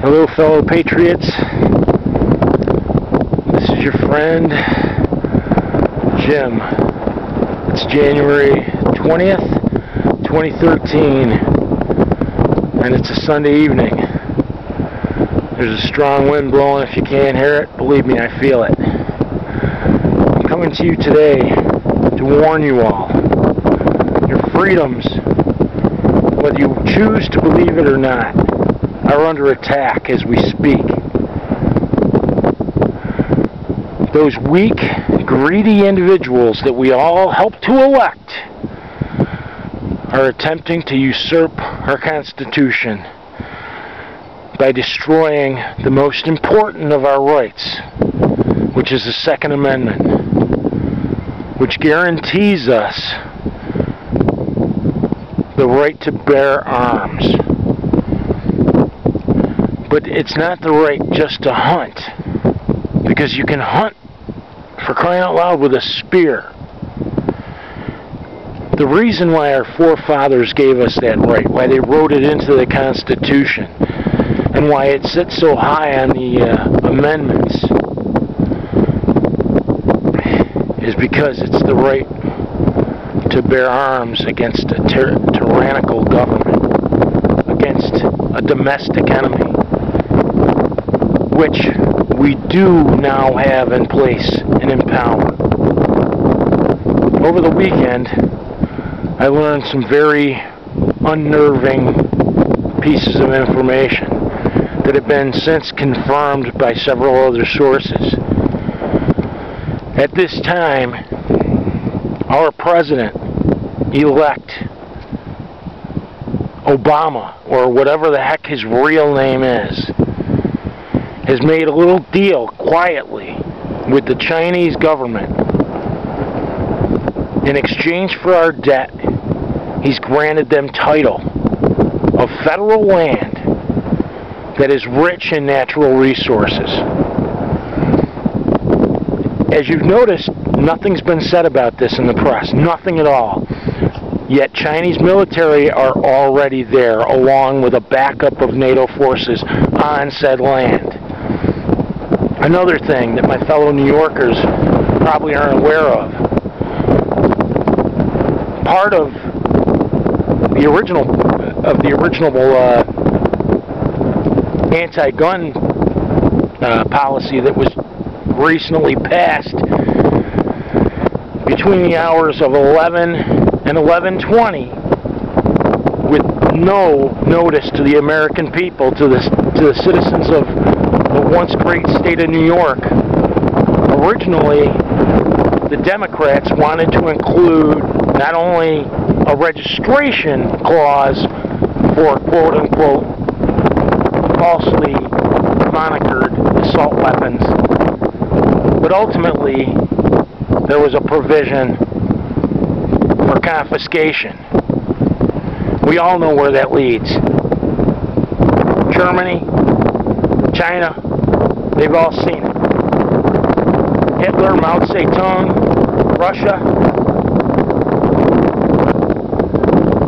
Hello, fellow patriots. This is your friend Jim. It's January 20th, 2013, and it's a Sunday evening. There's a strong wind blowing. If you can't hear it, believe me, I feel it. I'm coming to you today to warn you all. Your freedoms, whether you choose to believe it or not, are under attack as we speak. Those weak, greedy individuals that we all help to elect are attempting to usurp our Constitution by destroying the most important of our rights, which is the Second Amendment, which guarantees us the right to bear arms. But it's not the right just to hunt, because you can hunt, for crying out loud, with a spear. The reason why our forefathers gave us that right, why they wrote it into the Constitution, and why it sits so high on the amendments, is because it's the right to bear arms against a tyrannical government, against a domestic enemy, which we do now have in place and in power. Over the weekend, I learned some very unnerving pieces of information that have been since confirmed by several other sources. At this time, our president-elect, Obama, or whatever the heck his real name is, has made a little deal quietly with the Chinese government. In exchange for our debt, he's granted them title of federal land that is rich in natural resources. As you've noticed, nothing's been said about this in the press, nothing at all. Yet Chinese military are already there, along with a backup of NATO forces on said land. Another thing that my fellow New Yorkers probably aren't aware of, part of the original anti-gun policy that was recently passed between the hours of 11 and 11:20, with no notice to the American people, to the citizens of the once great state of New York. Originally, the Democrats wanted to include not only a registration clause for quote-unquote falsely monikered assault weapons, but ultimately there was a provision for confiscation. We all know where that leads. Germany, China, they've all seen it. Hitler, Mao Zedong, Russia.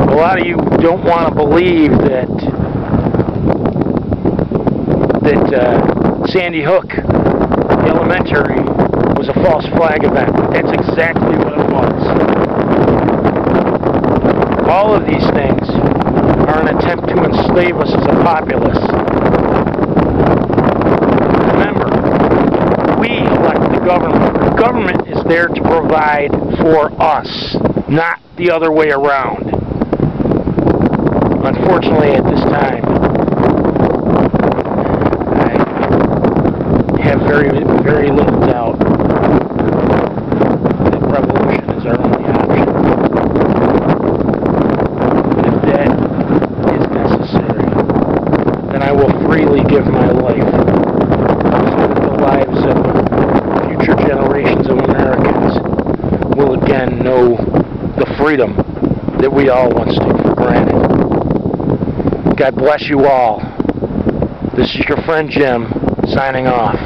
A lot of you don't want to believe that Sandy Hook Elementary was a false flag event. That's exactly what it was. All of these things are an attempt to enslave us as a populace. Remember, we elect the government. The government is there to provide for us, not the other way around. Unfortunately, at this time, I have very, very little doubt that revolution is our only option. But if that is necessary, then I will freely give my life so that the lives of future generations of Americans will again know the freedom that we all once took for granted. God bless you all. This is your friend Jim, signing off.